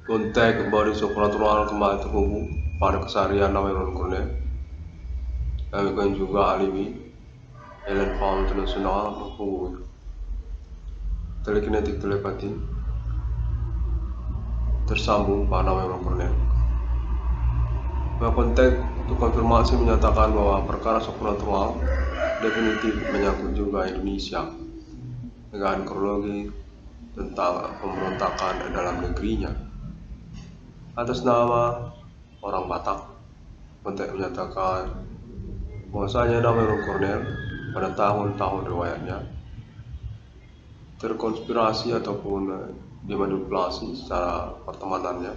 Konteks kembali supranatural kembali terhubung pada keseharian namanya Cornell. Kami juga alibi Alien Farm Internasional menghubungi telekinetik telepati tersambung pada namanya Cornell. Konteks untuk konfirmasi menyatakan bahwa perkara supranatural definitif menyangkut juga Indonesia dengan kronologi tentang pemberontakan dalam negerinya atas nama orang Batak. Konteks menyatakan bahwasanya nama Cornell pada tahun-tahun riwayatnya terkonspirasi ataupun dimanipulasi secara pertemanannya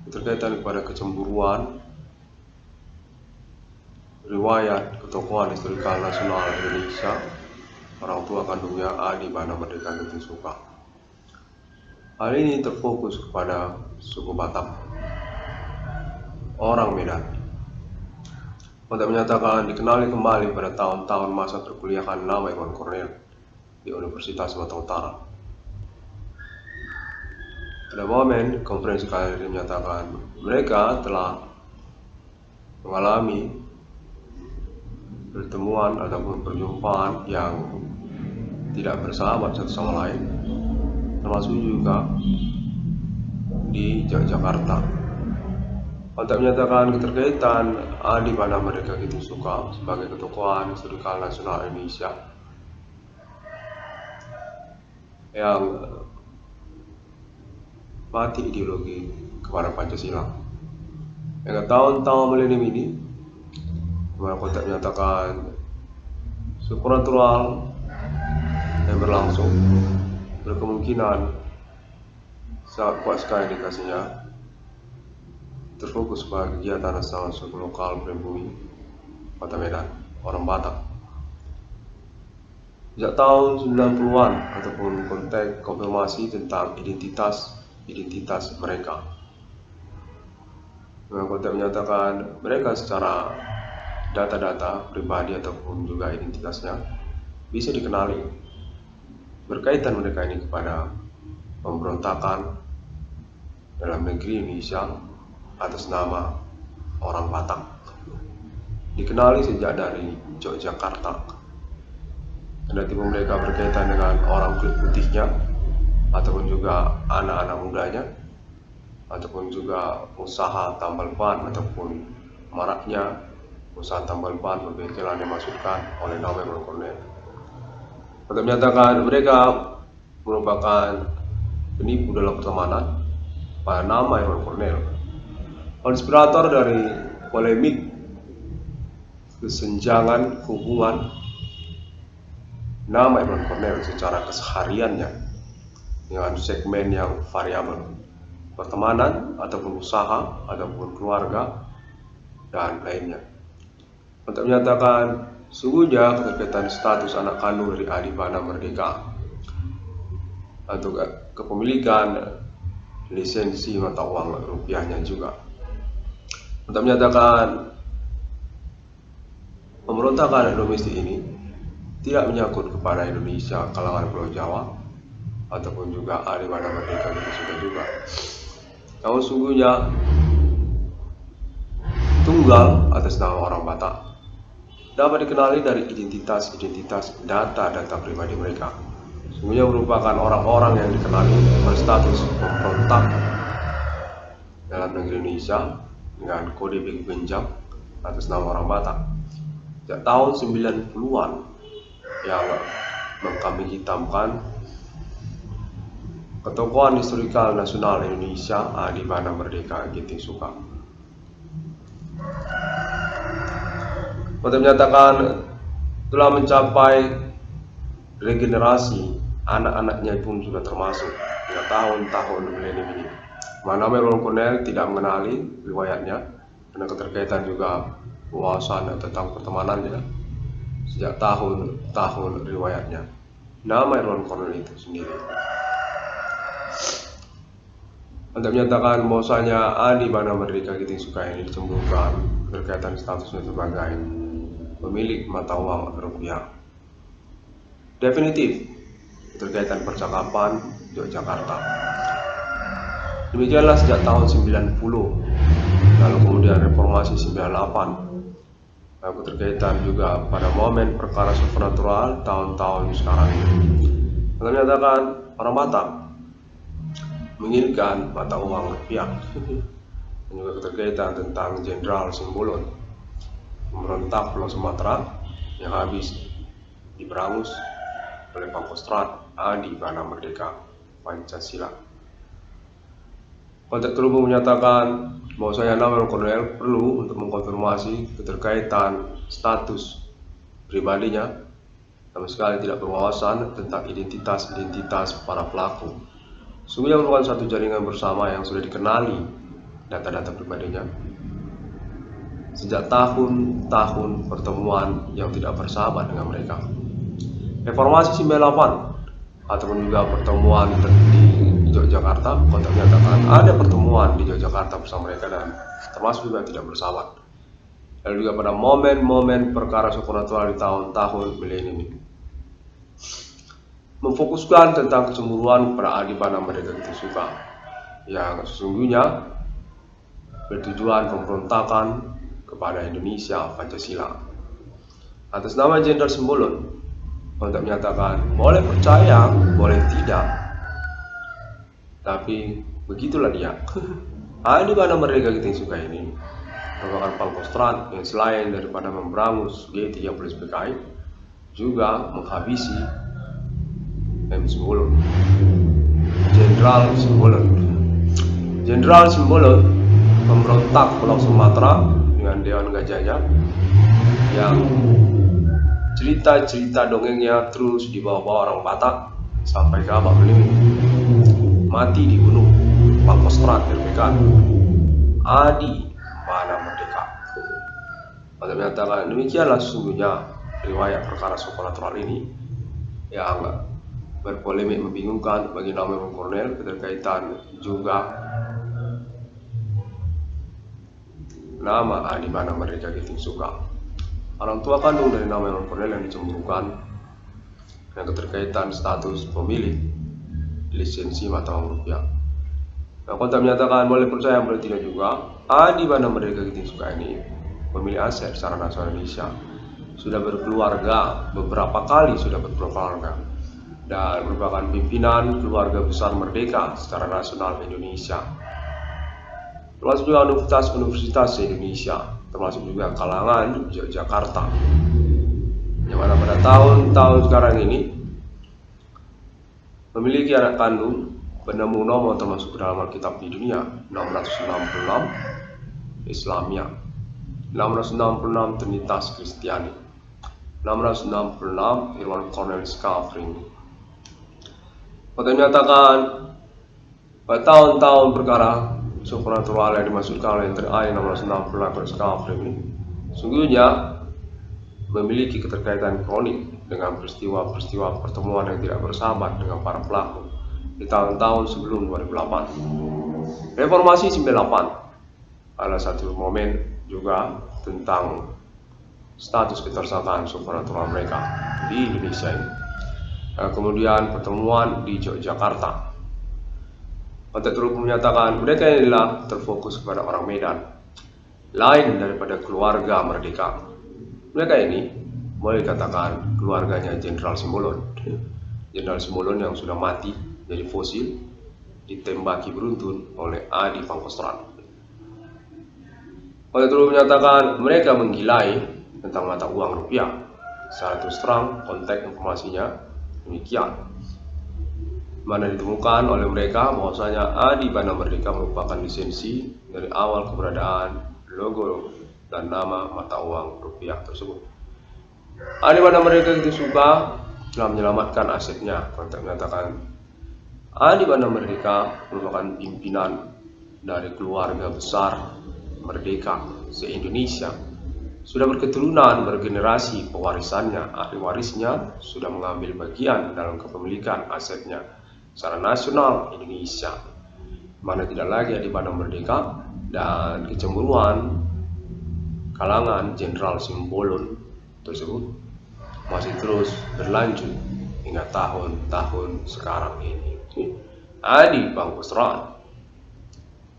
berkaitan kepada kecemburuan riwayat ketokohan historikal nasional Indonesia orang tua kandungnya Adi Bana Merdeka Getting Suka. Hal ini terfokus kepada suku Batak, orang Medan. Untuk menyatakan dikenali kembali pada tahun-tahun masa perkuliahan nama Iwan Cornell di Universitas Sumatera Utara. Pada momen konferensi kali ini menyatakan mereka telah mengalami pertemuan ataupun perjumpaan yang tidak bersahabat satu sama lain, termasuk juga di Yogyakarta. Untuk menyatakan keterkaitan Adi Bana Merdeka Getting Suka sebagai ketokohan historikal nasional Indonesia yang mati ideologi kepada Pancasila. Yang tahun-tahun milenium ini, dimana konteks menyatakan supranatural yang berlangsung berkemungkinan sangat kuat sekali indikasinya terfokus pada kegiatan asal suku lokal pribumi Kota Medan, orang Batak. Sejak tahun 90-an ataupun konteks konfirmasi tentang identitas mereka. Dengan konteks menyatakan mereka secara data-data pribadi ataupun juga identitasnya bisa dikenali. Berkaitan mereka ini kepada pemberontakan dalam negeri Indonesia atas nama orang Batak. Dikenali sejak dari Yogyakarta. Kendati mereka berkaitan dengan orang kulit putihnya ataupun juga anak-anak mudanya ataupun juga usaha tambal ban ataupun maraknya usaha tambal ban pembengkelan yang dimaksudkan oleh nama Iwan Cornell. Untuk menyatakan mereka merupakan penipu dalam pertemanan pada nama Iwan Cornell, konspirator dari polemik kesenjangan hubungan nama Iwan Cornell secara kesehariannya dengan segmen yang variabel, pertemanan ataupun usaha ataupun keluarga dan lainnya. Untuk menyatakan sungguhnya keterkaitan status anak kandung dari Adi Bana Merdeka atau kepemilikan lisensi mata uang rupiahnya juga. Untuk menyatakan pemberontakan domestik ini tidak menyangkut kepada Indonesia kalangan Pulau Jawa ataupun juga Adi Bana Merdeka sudah juga. Namun sungguhnya tunggal atas nama orang Batak dapat dikenali dari identitas data pribadi mereka. Sungguhnya merupakan orang-orang yang dikenali berstatus pemberontak dalam negeri Indonesia dengan kode Big Benjam atas nama orang Batak. Sejak tahun 90-an yang mengkambing hitamkan ketokohan historikal nasional Indonesia Adi Bana Merdeka Getting Suka. Untuk menyatakan telah mencapai regenerasi anak-anaknya pun sudah termasuk pada tahun-tahun milenium ini. Mana Iwan Cornell tidak mengenali riwayatnya karena keterkaitan juga wawasan tentang pertemanannya sejak tahun-tahun riwayatnya. Nama Iwan Cornell itu sendiri. Untuk menyatakan bahwasanya Adi Bana Merdeka Getting Suka ini dicemburkan berkaitan statusnya sebagai pemilik mata uang rupiah. Definitif berkaitan percakapan Yogyakarta. Demikianlah sejak tahun 90, lalu kemudian reformasi 98, lalu keterkaitan juga pada momen perkara supernatural tahun-tahun sekarang ini. Kita menyatakan orang Batak menginginkan mata uang rupiah, dan juga keterkaitan tentang Jenderal Simbolon memberontak Pulau Sumatera yang habis diberangus oleh Pangkostrat Adi Bana Merdeka Pancasila. Konteks terhubung menyatakan bahwa saya Namelon Cornel perlu untuk mengkonfirmasi keterkaitan status pribadinya, sama sekali tidak berwawasan tentang identitas para pelaku. Sungguhnya merupakan satu jaringan bersama yang sudah dikenali data-data pribadinya sejak tahun-tahun pertemuan yang tidak bersahabat dengan mereka. Reformasi 98 ataupun juga pertemuan di Yogyakarta, Kota menyatakan ada pertemuan di Yogyakarta bersama mereka dan termasuk juga tidak bersahabat. Lalu juga pada momen-momen perkara supernatural di tahun-tahun milenium ini, memfokuskan tentang kecemburuan pada Adi Bana Merdeka Suka yang sesungguhnya bertujuan pemberontakan kepada Indonesia Pancasila. Atas nama Jenderal Simbolon, untuk menyatakan boleh percaya, boleh tidak, tapi begitulah dia. Adi Bana Merdeka Suka ini merupakan Pangkostrat yang selain daripada memberangus G30 PKI juga menghabisi M. Simbolon, Jenderal Simbolon memberontak Pulau Sumatera dengan Dewan Gajahnya yang cerita-cerita dongengnya terus dibawa-bawa orang Batak sampai ke Abak Belitung, mati dibunuh Pangkostrat terpekan Adi Bana Merdeka. Pada menyatakan demikianlah sesungguhnya riwayat perkara supernatural ini yang berpolemik membingungkan bagi Namelon Cornel, keterkaitan juga nama Adi Bana Merdeka Suka, orang tua kandung dari Namelon Cornel yang dicemburukan, yang keterkaitan status pemilik lisensi mata uang rupiah. Nah, kontak menyatakan boleh percaya boleh tidak juga, Adi Bana Merdeka Suka ini pemilik aset secara nasional Indonesia, sudah berkeluarga, beberapa kali sudah berkeluarga, dan merupakan pimpinan keluarga besar merdeka secara nasional Indonesia, termasuk juga universitas Indonesia, termasuk juga kalangan Yogyakarta, yang mana pada tahun-tahun sekarang ini memiliki anak kandung penemu nomor termasuk ke dalam Alkitab di dunia 666 Islamia, 666 Trinitas Kristiani, 666 Irwan Cornelis Calvin. Pada menyatakan pada tahun-tahun perkara supernatural yang dimaksudkan oleh NTRI 666 Cornelis Calvin ini sungguhnya memiliki keterkaitan kronik dengan peristiwa-peristiwa pertemuan yang tidak bersahabat dengan para pelaku di tahun-tahun sebelum 2008. Reformasi 98 adalah satu momen juga tentang status ketersangkaan supernatural mereka di Indonesia ini. Kemudian pertemuan di Yogyakarta, Konteks terus menyatakan mereka inilah terfokus kepada orang Medan, lain daripada keluarga merdeka. Mereka ini boleh dikatakan keluarganya Jenderal Simbolon, Jenderal Simbolon yang sudah mati jadi fosil, ditembaki beruntun oleh Adi Pangkostrat. Konteks terus menyatakan mereka menggilai tentang mata uang rupiah. Secara terus terang konteks informasinya demikian, mana ditemukan oleh mereka bahwasanya Adi Bana Merdeka merupakan lisensi dari awal keberadaan logo dan nama mata uang rupiah tersebut. Adi Bana Merdeka Suka telah menyelamatkan asetnya. Konteks menyatakan Adi Bana Merdeka merupakan pimpinan dari keluarga besar merdeka se-Indonesia, sudah berketurunan bergenerasi pewarisannya, ahli warisnya sudah mengambil bagian dalam kepemilikan asetnya secara nasional Indonesia, mana tidak lagi Adi Bana Merdeka, dan kecemburuan kalangan Jenderal Simbolon tersebut masih terus berlanjut hingga tahun-tahun sekarang ini. Adi Pangkostrat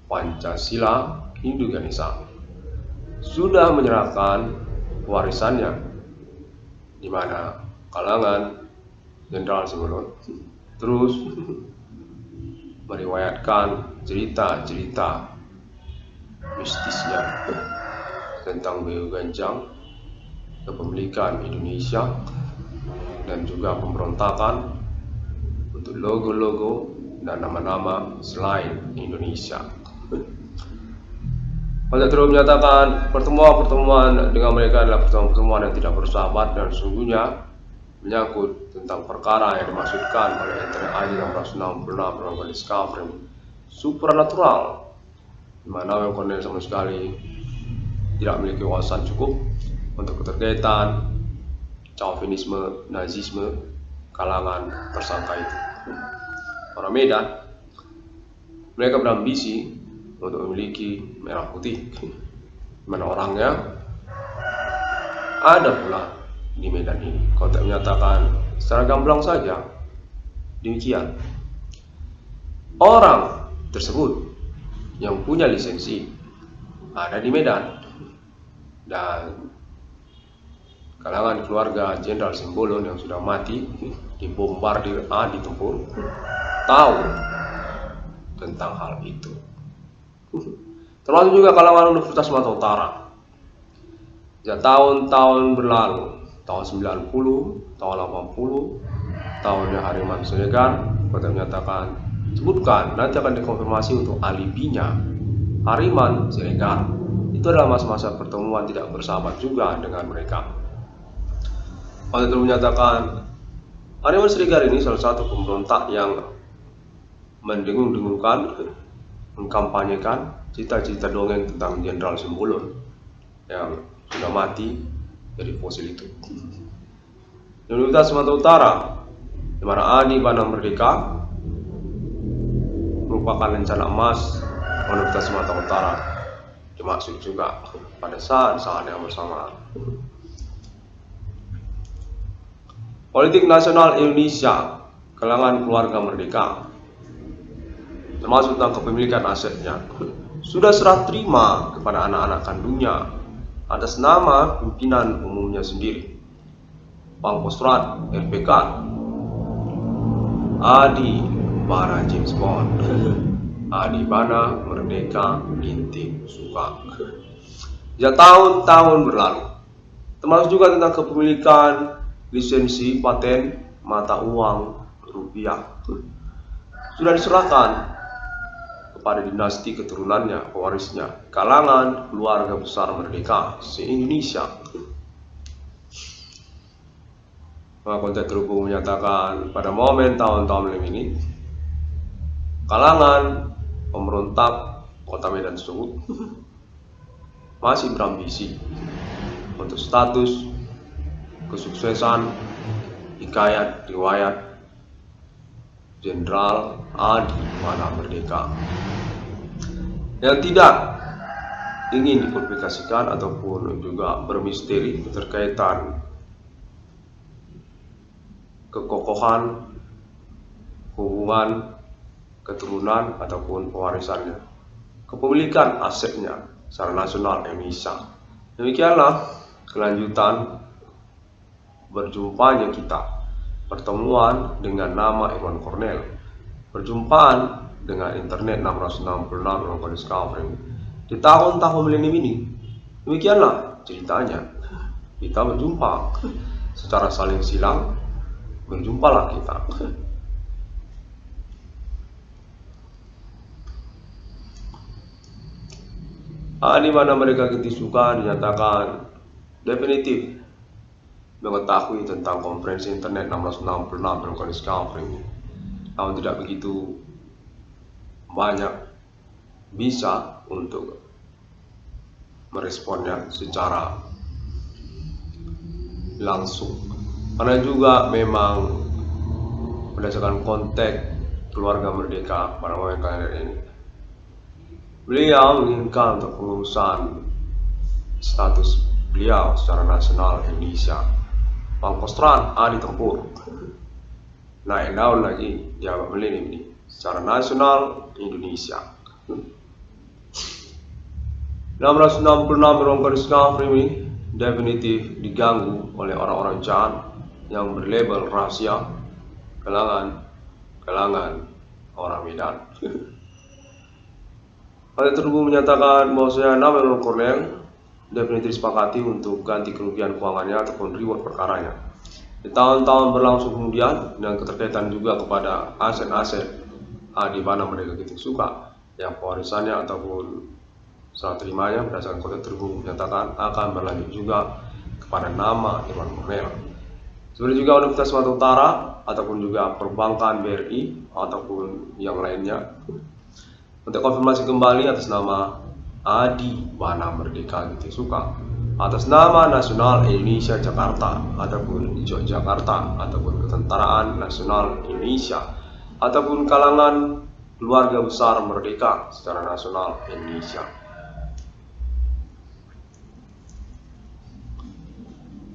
Pancasila Hindu-Ganesha sudah menyerahkan warisannya, di mana kalangan Jenderal Simbolon terus meriwayatkan cerita-cerita mistisnya tentang Beo Ganjang, kepemilikan Indonesia, dan juga pemberontakan untuk logo-logo dan nama-nama selain Indonesia. Pada terus menyatakan pertemuan-pertemuan dengan mereka adalah pertemuan-pertemuan yang tidak bersahabat dan sesungguhnya menyangkut tentang perkara yang dimaksudkan oleh Internet ID 666 melakukan discovery supernatural, di mana Cornel sama sekali tidak memiliki wawasan cukup untuk keterkaitan Chauvinisme, Nazisme kalangan tersangka itu. Orang Medan, mereka berambisi untuk memiliki merah putih, mana orangnya ada pula di Medan ini. Konteks menyatakan secara gamblang saja demikian. Orang tersebut yang punya lisensi ada di Medan, dan kalangan keluarga Jenderal Simbolon yang sudah mati dibombardir di tempur tahu tentang hal itu. Termasuk juga kalangan Universitas Sumatera Utara. Sejak tahun-tahun berlalu, tahun 90, tahun 80, tahunnya Hariman Siregar, kota menyatakan, sebutkan, nanti akan dikonfirmasi untuk alibinya Hariman Siregar. Itu adalah masa-masa pertemuan tidak bersahabat juga dengan mereka. Kota itu menyatakan, Hariman Siregar ini salah satu pemberontak yang mendengung-dengungkan, mengkampanyekan cita-cita dongeng tentang Jenderal Simbolon yang sudah mati dari fosil itu. Universitas Sumatera Utara, di mana Adi Bana Merdeka merupakan rencana emas Universitas Sumatera Utara, dimaksud juga pada saat yang bersamaan. Politik nasional Indonesia, kalangan keluarga merdeka, termasuk tentang kepemilikan asetnya, sudah serah terima kepada anak-anak kandungnya atas nama pimpinan umumnya sendiri, Pangkostrat RPK Adi Bana James Bond, Adi Bana Merdeka Inti Suka. Sejak tahun-tahun berlalu, termasuk juga tentang kepemilikan lisensi paten mata uang rupiah, sudah diserahkan pada dinasti keturunannya, pewarisnya, kalangan keluarga besar merdeka se-Indonesia. Maka konteks terhubung menyatakan pada momen tahun-tahun ini, kalangan pemberontak kota Medan tersebut masih berambisi untuk status kesuksesan hikayat riwayat Jenderal Adi Bana Merdeka yang tidak ingin dipublikasikan ataupun juga bermisteri keterkaitan kekokohan hubungan keturunan ataupun pewarisannya, kepemilikan asetnya secara nasional Indonesia. Demikianlah kelanjutan berjumpanya kita, pertemuan dengan nama Irwan Cornel, perjumpaan dengan Internet 666 melakukan discovery di tahun-tahun milenium ini. Demikianlah ceritanya. Kita berjumpa secara saling silang, berjumpalah kita. Di mana mereka suka dinyatakan definitif mengetahui tentang konferensi Internet 666 melakukan discovery, namun tidak begitu banyak bisa untuk meresponnya secara langsung, karena juga memang berdasarkan konteks keluarga merdeka pada momen kali ini, beliau menginginkan untuk pengurusan status beliau secara nasional Indonesia, Pangkostrat Adi Tempur, naik daun lagi jabat milenium ini secara nasional Indonesia. 666 ruang discovery ini definitif diganggu oleh orang-orang jahat yang berlabel rahasia kalangan orang Medan. Hal tersebut menyatakan bahwasanya nama Irwan Cornell definitif disepakati untuk ganti kerugian keuangannya ataupun reward perkaranya. Di tahun-tahun berlangsung kemudian dan keterkaitan juga kepada aset-aset di mana mereka gitu suka yang pewarisannya ataupun serah terimanya berdasarkan kode tersebut menyatakan akan berlanjut juga kepada nama Irwan Cornell. Sebenarnya juga Universitas Sumatera Utara ataupun juga perbankan BRI ataupun yang lainnya untuk konfirmasi kembali atas nama Adi Bana Merdeka gitu suka atas nama Nasional Indonesia Jakarta ataupun Yogyakarta ataupun Ketentaraan Nasional Indonesia ataupun kalangan keluarga besar merdeka secara nasional Indonesia.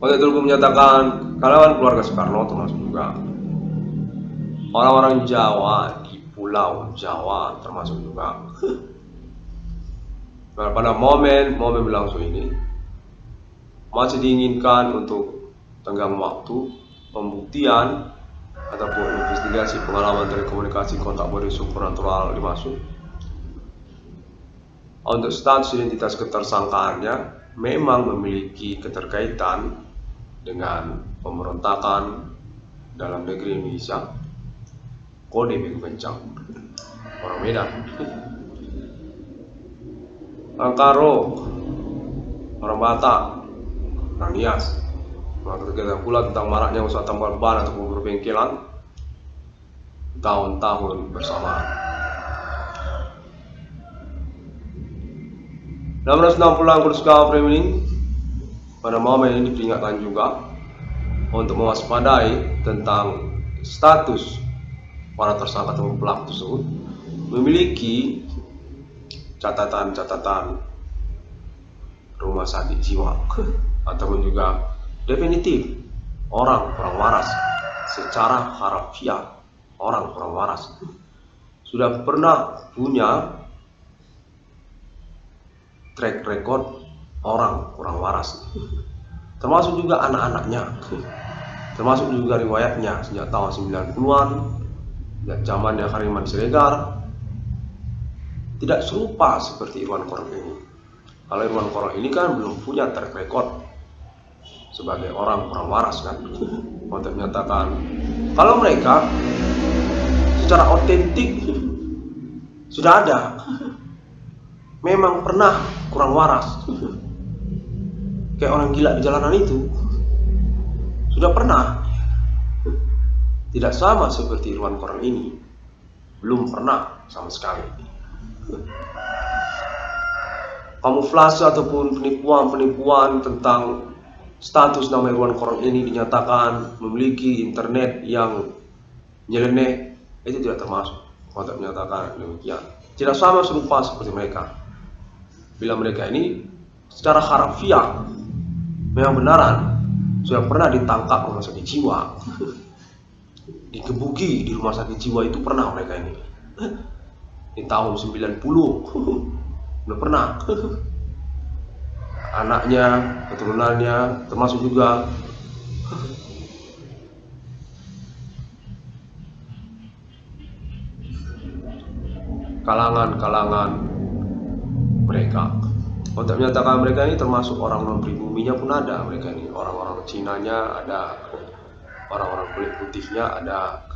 Kode tersebut menyatakan kalangan keluarga Soekarno termasuk juga orang-orang Jawa di Pulau Jawa termasuk juga. Nah, pada momen berlangsung ini masih diinginkan untuk tenggang waktu pembuktian ataupun investigasi pengalaman telekomunikasi kontak body supernatural dimaksud. Untuk status identitas ketersangkaannya memang memiliki keterkaitan dengan pemberontakan dalam negeri Indonesia, kode Begu Kencang, orang Medan, orang Karo, orang Batak, orang Nias. Keterkaitan pula tentang maraknya usaha tambal ban ataupun berbengkelan tahun-tahun bersamaan. 660 Anggota Discovery ini pada momen ini diperingatkan juga untuk mewaspadai tentang status para tersangka atau pelaku tersebut memiliki catatan-catatan rumah sakit jiwa ataupun juga definitif orang kurang waras secara harafiah. Orang kurang waras sudah pernah punya track record orang kurang waras, termasuk juga anak-anaknya, termasuk juga riwayatnya sejak tahun 90-an, sejak zamannya Hariman Siregar, tidak serupa seperti Irwan Cornell ini. Kalau Irwan Cornell ini kan belum punya track record sebagai orang kurang waras kan, untuk menyatakan kalau mereka secara otentik sudah ada, memang pernah kurang waras, kayak orang gila di jalanan itu sudah pernah. Tidak sama seperti Irwan Cornell ini, belum pernah sama sekali. Kamuflase ataupun penipuan tentang status nama Irwan Cornell ini dinyatakan memiliki internet yang nyeleneh, itu tidak termasuk untuk menyatakan demikian. Tidak sama serupa seperti mereka. Bila mereka ini secara harafiah memang benaran sudah pernah ditangkap rumah sakit jiwa, digebuki di rumah sakit jiwa itu pernah mereka ini di tahun 90 udah pernah. Anaknya, keturunannya, termasuk juga kalangan mereka. Untuk menyatakan mereka ini termasuk orang non pribuminya pun ada mereka ini, orang-orang Cinanya ada, orang-orang kulit putihnya ada,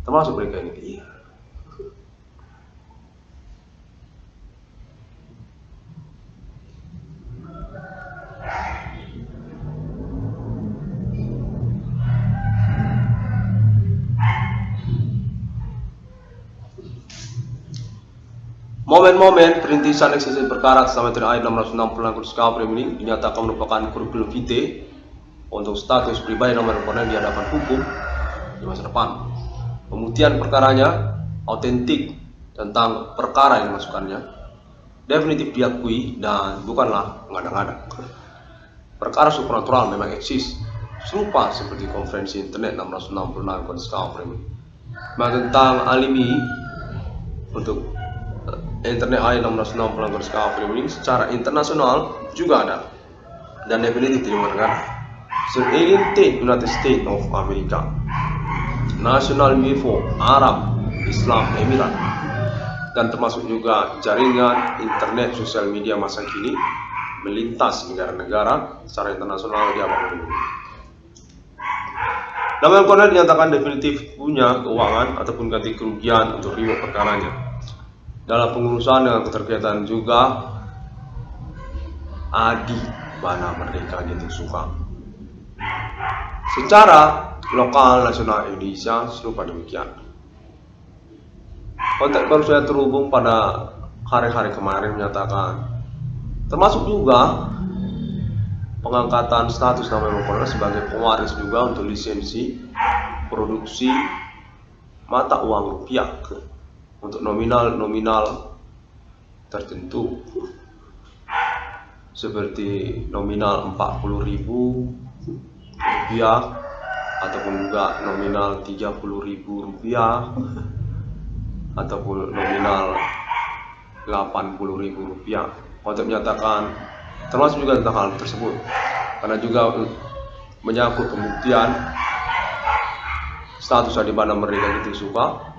termasuk mereka ini. Iya. Momen-momen perintisan eksekusi perkara selama terakhir 660 Anggota Discovery ini dinyatakan merupakan kurikulum vitae untuk status pribadi nomor Cornell di hadapan hukum di masa depan. Pembuktian perkaranya autentik tentang perkara yang dimasukkannya, definitif diakui dan bukanlah mengada-ngada. Perkara supernatural memang eksis, serupa seperti konferensi internet 666 Anggota Discovery. Tentang alibi untuk Internet AI 666 ini secara internasional juga ada dan definitif didengarkan. Alien State United States of America, National UFO Arab Islam Emirat, dan termasuk juga jaringan internet sosial media masa kini melintas negara-negara secara internasional di abad ini. Nama Cornell dinyatakan definitif punya keuangan ataupun ganti kerugian untuk reward perkaranya. Dalam pengurusan dengan keterkaitan juga Adi Bana Merdeka gitu suka. Secara lokal nasional Indonesia serupa demikian. Kontak baru saya terhubung pada hari-hari kemarin menyatakan termasuk juga pengangkatan status nama Cornell sebagai pewaris juga untuk lisensi produksi mata uang rupiah untuk nominal tertentu seperti nominal 40.000 rupiah ataupun juga nominal 30.000 rupiah ataupun nominal 80.000 rupiah. Untuk menyatakan termasuk juga tentang hal tersebut karena juga menyangkut pembuktian status Adi Bana Merdeka gitu suka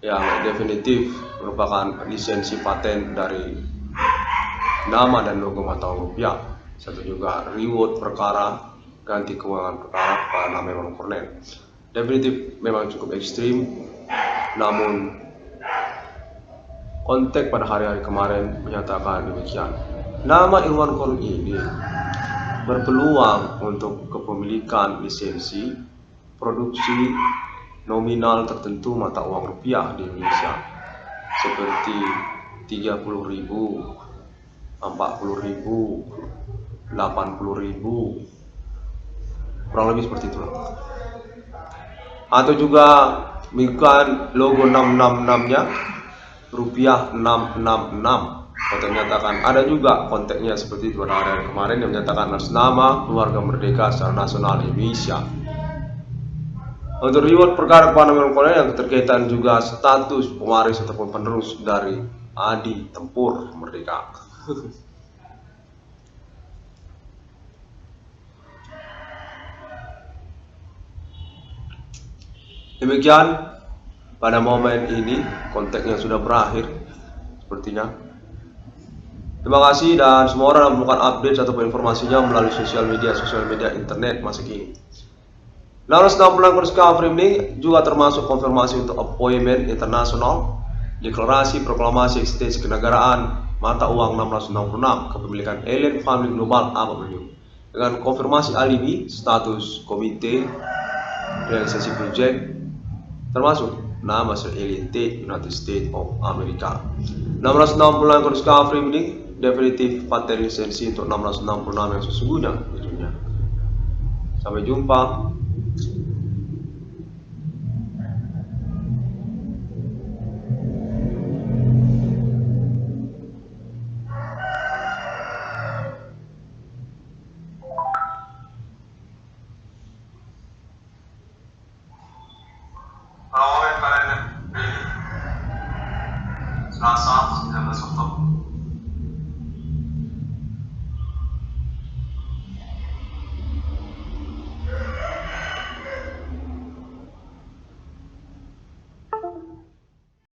yang definitif merupakan lisensi paten dari nama dan logo mata uang rupiah, satu juga reward perkara ganti keuangan perkara pada nama Irwan Cornell. Definitif memang cukup ekstrim, namun konteks pada hari-hari kemarin menyatakan demikian. Nama Irwan Cornell ini berpeluang untuk kepemilikan lisensi produksi nominal tertentu mata uang rupiah di Indonesia seperti 30.000, 40.000, 80.000, kurang lebih seperti itu. Atau juga bukan logo 666-nya rupiah 666. Konten menyatakan ada juga konteksnya seperti itu pada hari kemarin yang menyatakan atas nama keluarga merdeka secara nasional Indonesia. Untuk reward perkara kepada Irwan Cornell yang terkaitan juga status pewaris ataupun penerus dari Adi Tempur Merdeka. Demikian pada momen ini konteksnya sudah berakhir sepertinya. Terima kasih dan semua orang menemukan update ataupun informasinya melalui sosial media internet masa kini. 666 Discovery ini juga termasuk konfirmasi untuk appointment internasional, deklarasi proklamasi eksistensi kenegaraan mata uang 666 kepemilikan Alien Family Global ABW dengan konfirmasi alibi status komite realisasi proyek termasuk nama Alien State United States of America. 666 Discovery ini definitif paten lisensi untuk 666 yang sesungguhnya di dunia. Sampai jumpa. Selasa 19 Oktober